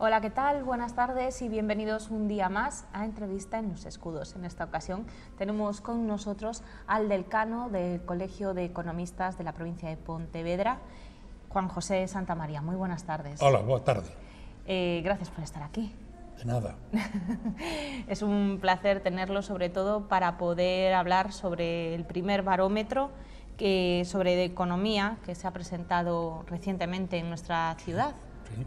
Hola, ¿qué tal? Buenas tardes y bienvenidos un día más a Entrevista en los Escudos. En esta ocasión tenemos con nosotros al decano del Colegio de Economistas de la provincia de Pontevedra, Juan José Santamaría. Muy buenas tardes. Hola, buenas tardes. Gracias por estar aquí. De nada. Es un placer tenerlo, sobre todo para poder hablar sobre el primer barómetro sobre economía que se ha presentado recientemente en nuestra ciudad. Sí.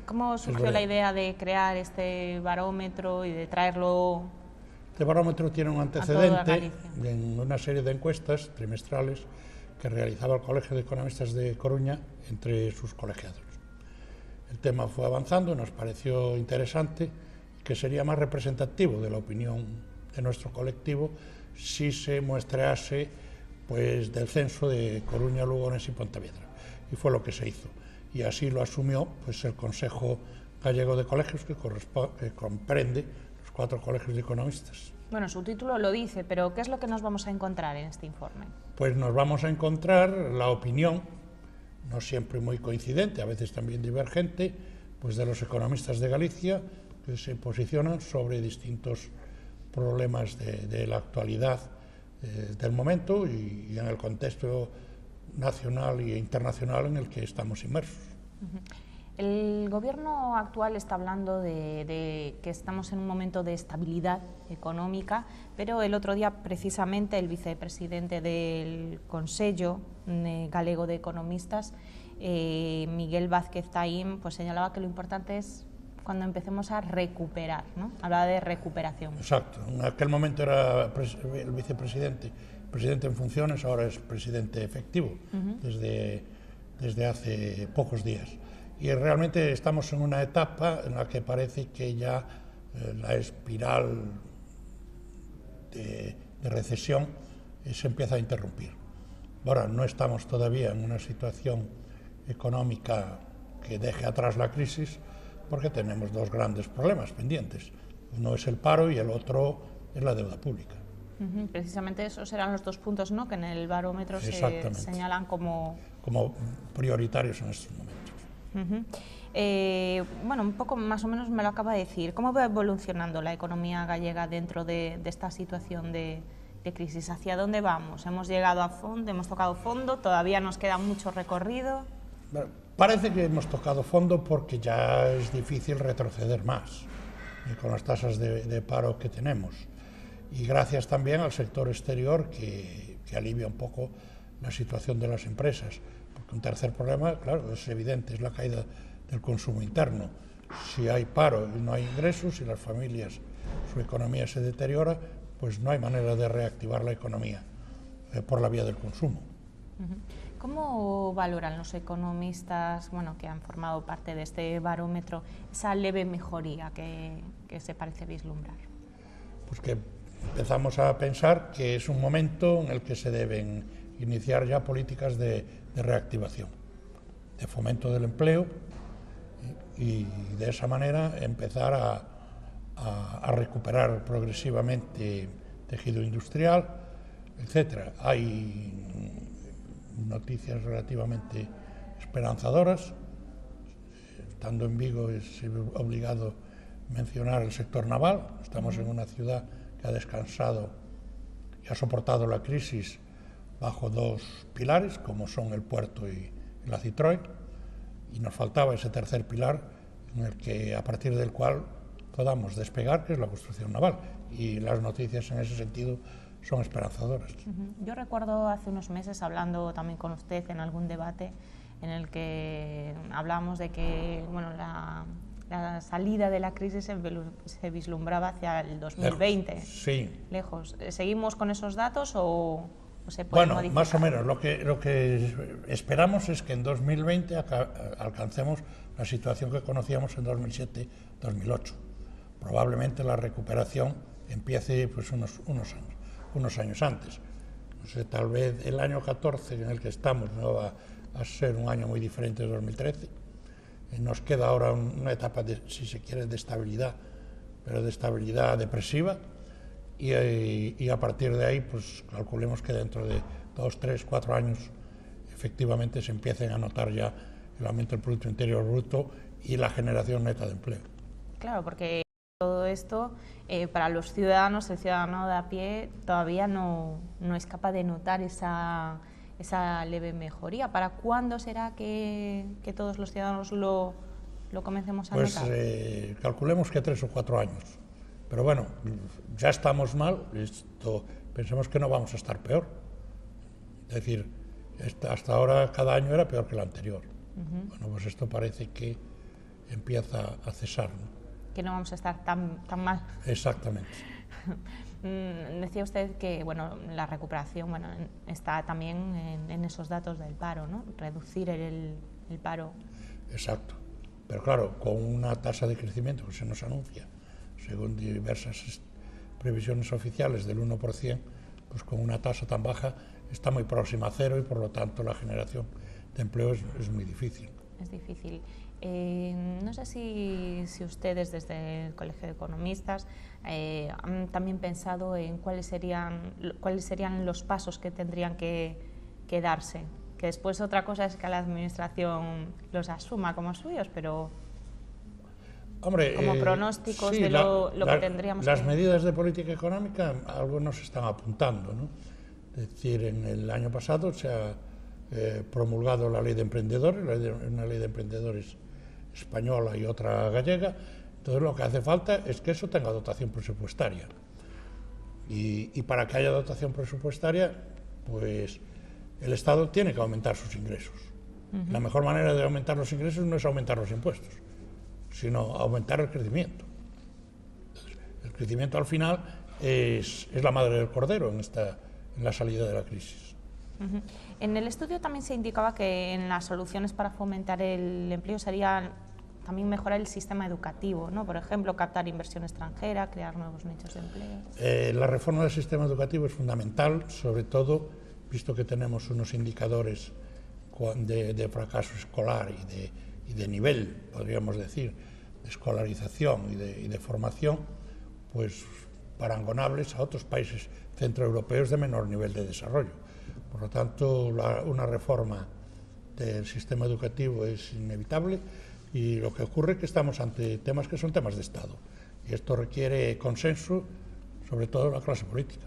¿Cómo surgió la idea de crear este barómetro y de traerlo? Este barómetro tiene un antecedente en una serie de encuestas trimestrales que realizaba el Colegio de Economistas de Coruña entre sus colegiados. El tema fue avanzando, nos pareció interesante que sería más representativo de la opinión de nuestro colectivo si se muestrease pues, del censo de Coruña, Lugones y Pontevedra. Y fue lo que se hizo. Y así lo asumió pues, el Consejo Gallego de Colegios, que comprende los 4 colegios de economistas. Bueno, su título lo dice, pero ¿qué es lo que nos vamos a encontrar en este informe? Pues nos vamos a encontrar la opinión, no siempre muy coincidente, a veces también divergente, pues de los economistas de Galicia, que se posicionan sobre distintos problemas de la actualidad del momento y en el contexto nacional e internacional en el que estamos inmersos. El gobierno actual está hablando de que estamos en un momento de estabilidad económica, pero el otro día precisamente el vicepresidente del Consello Galego de Economistas, Miguel Vázquez Taín, pues señalaba que lo importante es cuando empecemos a recuperar, ¿no? Hablaba de recuperación. Exacto. En aquel momento era el vicepresidente, presidente en funciones, ahora es presidente efectivo, desde hace pocos días. Y realmente estamos en una etapa en la que parece que ya la espiral de recesión se empieza a interrumpir. Ahora no estamos todavía en una situación económica que deje atrás la crisis, porque tenemos 2 grandes problemas pendientes. Uno es el paro y el otro es la deuda pública. Precisamente esos serán los 2 puntos, ¿no?, que en el barómetro se señalan como prioritarios en estos momentos. Bueno, un poco más o menos me lo acaba de decir. ¿Cómo va evolucionando la economía gallega dentro de esta situación de crisis? ¿Hacia dónde vamos? ¿Hemos llegado a fondo? ¿Hemos tocado fondo? ¿Todavía nos queda mucho recorrido? Bueno, parece que hemos tocado fondo porque ya es difícil retroceder más con las tasas de paro que tenemos. Y gracias también al sector exterior que alivia un poco la situación de las empresas. Porque un tercer problema, claro, es evidente, es la caída del consumo interno. Si hay paro y no hay ingresos, si las familias, su economía se deteriora, pues no hay manera de reactivar la economía por la vía del consumo. ¿Cómo valoran los economistas, bueno, que han formado parte de este barómetro, esa leve mejoría que se parece vislumbrar? Pues que empezamos a pensar que es un momento en el que se deben iniciar ya políticas de reactivación, de fomento del empleo y de esa manera empezar a recuperar progresivamente tejido industrial, etc. Hay noticias relativamente esperanzadoras. Estando en Vigo es obligado mencionar el sector naval. Estamos en una ciudad que ha descansado y ha soportado la crisis bajo 2 pilares, como son el puerto y la Citroën, y nos faltaba ese tercer pilar en el que, a partir del cual podamos despegar, que es la construcción naval, y las noticias en ese sentido son esperanzadoras. Yo recuerdo hace unos meses hablando también con usted en algún debate en el que hablamos de que bueno, la salida de la crisis se vislumbraba hacia el 2020. Lejos, sí. Lejos. ¿Seguimos con esos datos o se puede modificar? Bueno, más o menos. Lo que esperamos es que en 2020 alcancemos la situación que conocíamos en 2007-2008. Probablemente la recuperación empiece pues, unos años antes. No sé, tal vez el año 14 en el que estamos no va a ser un año muy diferente de 2013. Nos queda ahora una etapa, si se quiere, de estabilidad, pero de estabilidad depresiva, y a partir de ahí, pues calculemos que dentro de 2, 3, 4 años efectivamente se empiecen a notar ya el aumento del Producto Interior Bruto y la generación neta de empleo. Claro, porque todo esto, para los ciudadanos, el ciudadano de a pie todavía no es capaz de notar esa leve mejoría. ¿Para cuándo será que todos los ciudadanos lo comencemos a notar? Pues calculemos que 3 o 4 años. Pero bueno, ya estamos mal, pensemos que no vamos a estar peor. Es decir, hasta ahora cada año era peor que el anterior. Bueno, pues esto parece que empieza a cesar, ¿no? Que no vamos a estar tan mal. Exactamente. Decía usted que bueno, la recuperación está también en esos datos del paro, ¿no? Reducir el paro. Exacto. Pero claro, con una tasa de crecimiento que se nos anuncia, según diversas previsiones oficiales, del 1%, pues con una tasa tan baja está muy próxima a cero y por lo tanto la generación de empleo es muy difícil. Es difícil. No sé si ustedes desde el Colegio de Economistas han también pensado en cuáles serían los pasos que tendrían que darse. Que después otra cosa es que la Administración los asuma como suyos, pero hombre, como pronósticos sí, de lo que tendríamos las medidas de política económica algunos están apuntando, ¿no? Es decir, en el año pasado se ha promulgado la ley de emprendedores, una ley de emprendedores española y otra gallega. Entonces lo que hace falta es que eso tenga dotación presupuestaria. Y para que haya dotación presupuestaria, pues el Estado tiene que aumentar sus ingresos. La mejor manera de aumentar los ingresos no es aumentar los impuestos, sino aumentar el crecimiento. Entonces, el crecimiento al final es la madre del cordero en la salida de la crisis. En el estudio también se indicaba que en las soluciones para fomentar el empleo sería también mejorar el sistema educativo, ¿no? Por ejemplo, captar inversión extranjera, crear nuevos nichos de empleo. La reforma del sistema educativo es fundamental, sobre todo visto que tenemos unos indicadores de fracaso escolar y de nivel, podríamos decir, de escolarización y de formación, pues parangonables a otros países centroeuropeos de menor nivel de desarrollo. Por lo tanto, una reforma del sistema educativo es inevitable y lo que ocurre es que estamos ante temas que son temas de Estado y esto requiere consenso, sobre todo de la clase política.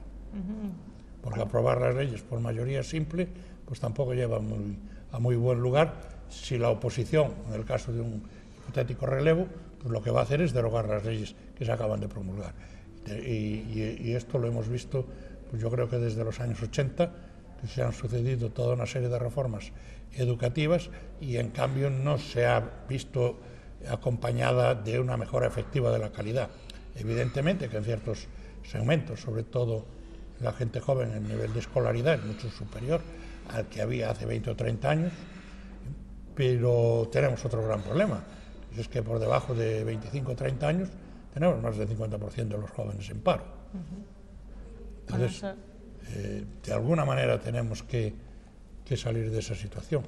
Porque aprobar las leyes por mayoría simple pues tampoco lleva a muy buen lugar si la oposición, en el caso de un hipotético relevo, pues lo que va a hacer es derogar las leyes que se acaban de promulgar. Y esto lo hemos visto, pues yo creo que desde los años 80, que se han sucedido toda una serie de reformas educativas y en cambio no se ha visto acompañada de una mejora efectiva de la calidad. Evidentemente que en ciertos segmentos, sobre todo la gente joven, el nivel de escolaridad es mucho superior al que había hace 20 o 30 años, pero tenemos otro gran problema, es que por debajo de 25 o 30 años tenemos más del 50% de los jóvenes en paro. Entonces, de alguna manera tenemos que salir de esa situación.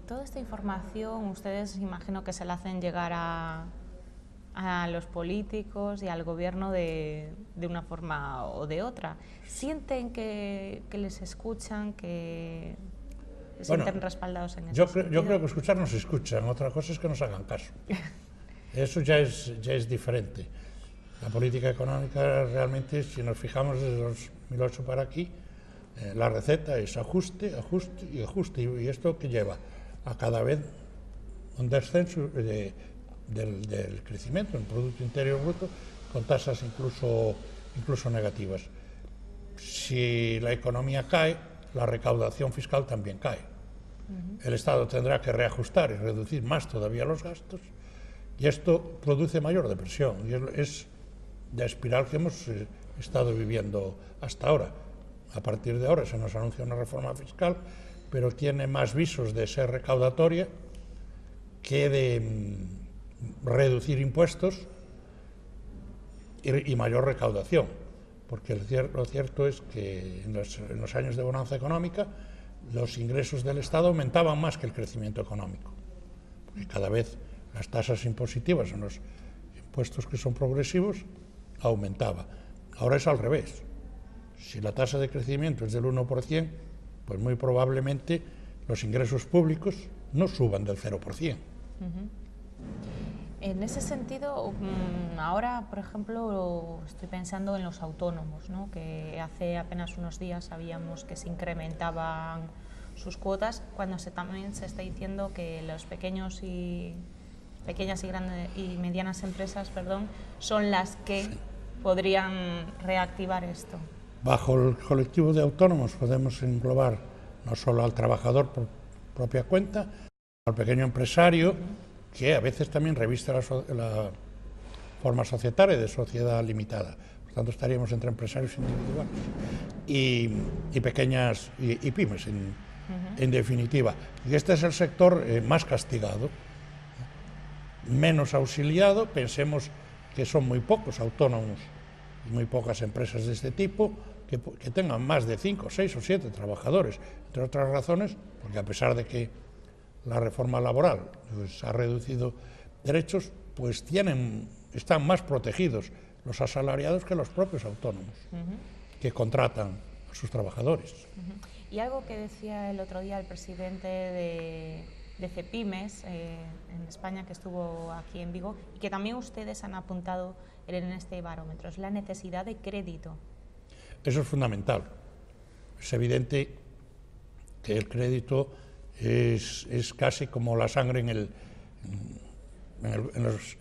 Toda esta información ustedes imagino que se la hacen llegar a los políticos y al gobierno de una forma o de otra. ¿Sienten que les escuchan, que se sienten respaldados en eso? Yo creo que escuchar nos escuchan, otra cosa es que nos hagan caso. Eso ya es diferente. La política económica realmente, si nos fijamos desde 2008 para aquí, la receta es ajuste, ajuste y ajuste. ¿Y esto qué lleva? A cada vez un descenso del crecimiento en Producto Interior Bruto con tasas incluso negativas. Si la economía cae, la recaudación fiscal también cae. El Estado tendrá que reajustar y reducir más todavía los gastos y esto produce mayor depresión y es la espiral que hemos estado viviendo hasta ahora. A partir de ahora se nos anuncia una reforma fiscal, pero tiene más visos de ser recaudatoria que de reducir impuestos y mayor recaudación, porque lo cierto es que en los años de bonanza económica los ingresos del Estado aumentaban más que el crecimiento económico, porque cada vez las tasas impositivas en los impuestos que son progresivos aumentaba. Ahora es al revés. Si la tasa de crecimiento es del 1%, pues muy probablemente los ingresos públicos no suban del 0%, En ese sentido, ahora, por ejemplo, estoy pensando en los autónomos, ¿no? Que hace apenas unos días sabíamos que se incrementaban sus cuotas, cuando también se está diciendo que los pequeñas y grandes y medianas empresas, son las que podrían reactivar esto. Bajo el colectivo de autónomos podemos englobar no solo al trabajador por propia cuenta, al pequeño empresario, que a veces también reviste la forma societaria de sociedad limitada. Por tanto, estaríamos entre empresarios individuales y pequeñas y pymes, en definitiva. Y este es el sector más castigado, menos auxiliado. Pensemos que son muy pocos autónomos y muy pocas empresas de este tipo que tengan más de 5, 6 o 7 trabajadores, entre otras razones, porque a pesar de que la reforma laboral pues, ha reducido derechos, pues están más protegidos los asalariados que los propios autónomos, que contratan a sus trabajadores. Y algo que decía el otro día el presidente de CEPIMES en España, que estuvo aquí en Vigo, y que también ustedes han apuntado en este barómetro, es la necesidad de crédito. Eso es fundamental. Es evidente que el crédito es casi como la sangre en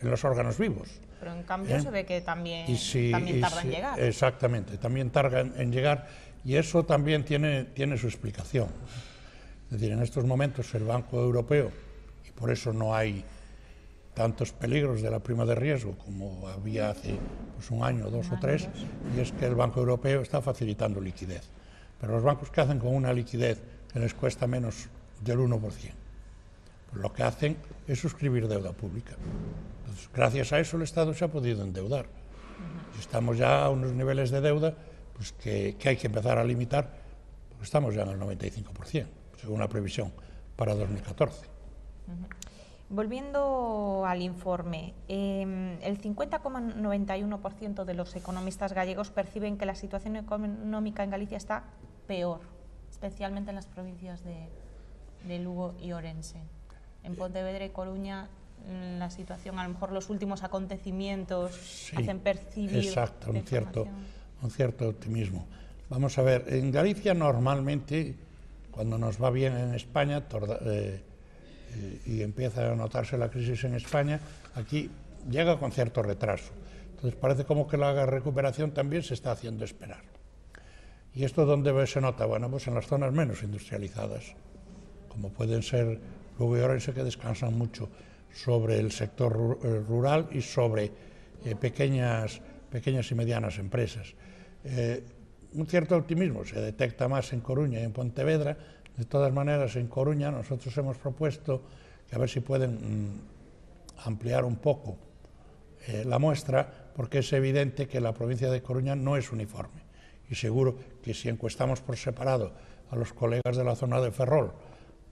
los órganos vivos. Pero en cambio se ve que también tarda en llegar. Exactamente, también tarda en llegar, y eso también tiene su explicación. Es decir, en estos momentos el Banco Europeo, y por eso no hay tantos peligros de la prima de riesgo como había hace pues, un año, 2 o 3, y es que el Banco Europeo está facilitando liquidez. Pero los bancos que hacen con una liquidez que les cuesta menos del 1%, pues lo que hacen es suscribir deuda pública. Entonces, gracias a eso el Estado se ha podido endeudar. Y estamos ya a unos niveles de deuda pues, que hay que empezar a limitar, porque estamos ya en el 95%, según la previsión para 2014. Volviendo al informe, el 50,91% de los economistas gallegos perciben que la situación económica en Galicia está peor, especialmente en las provincias de Lugo y Orense. En Pontevedra y Coruña la situación, a lo mejor los últimos acontecimientos hacen percibir... Exacto, un cierto optimismo. Vamos a ver, en Galicia normalmente, cuando nos va bien en España, y empieza a notarse la crisis en España, aquí llega con cierto retraso. Entonces parece como que la recuperación también se está haciendo esperar. ¿Y esto dónde se nota? Bueno, pues en las zonas menos industrializadas, como pueden ser Lugo y Orense, que descansan mucho sobre el sector rural y sobre pequeñas y medianas empresas. Un cierto optimismo se detecta más en Coruña y en Pontevedra. De todas maneras, en Coruña nosotros hemos propuesto que a ver si pueden ampliar un poco la muestra, porque es evidente que la provincia de Coruña no es uniforme. Y seguro que si encuestamos por separado a los colegas de la zona de Ferrol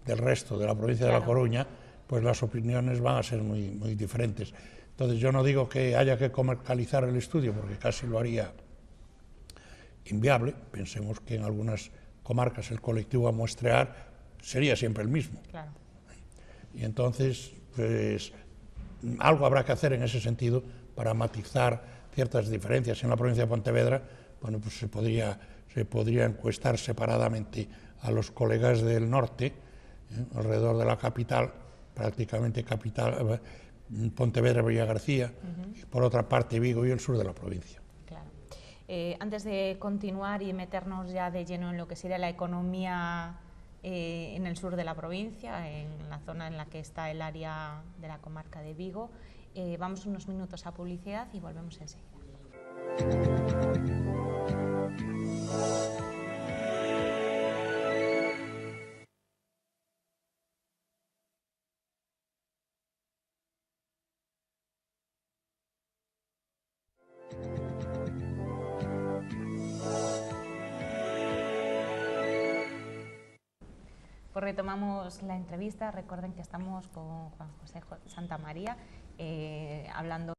del resto de la provincia de La Coruña, pues las opiniones van a ser muy diferentes. Entonces yo no digo que haya que comercializar el estudio, porque casi lo haría inviable. Pensemos que en algunas comarcas el colectivo a muestrear sería siempre el mismo. Claro. Y entonces, pues, algo habrá que hacer en ese sentido para matizar ciertas diferencias. En la provincia de Pontevedra, bueno, pues se podría encuestar separadamente a los colegas del norte, alrededor de la capital, prácticamente capital, Pontevedra, Villagarcía, y por otra parte Vigo y el sur de la provincia. Claro. Antes de continuar y meternos ya de lleno en lo que sería la economía en el sur de la provincia, en la zona en la que está el área de la comarca de Vigo, vamos unos minutos a publicidad y volvemos enseguida. Pues retomamos la entrevista. Recuerden que estamos con Juan José Santamaría hablando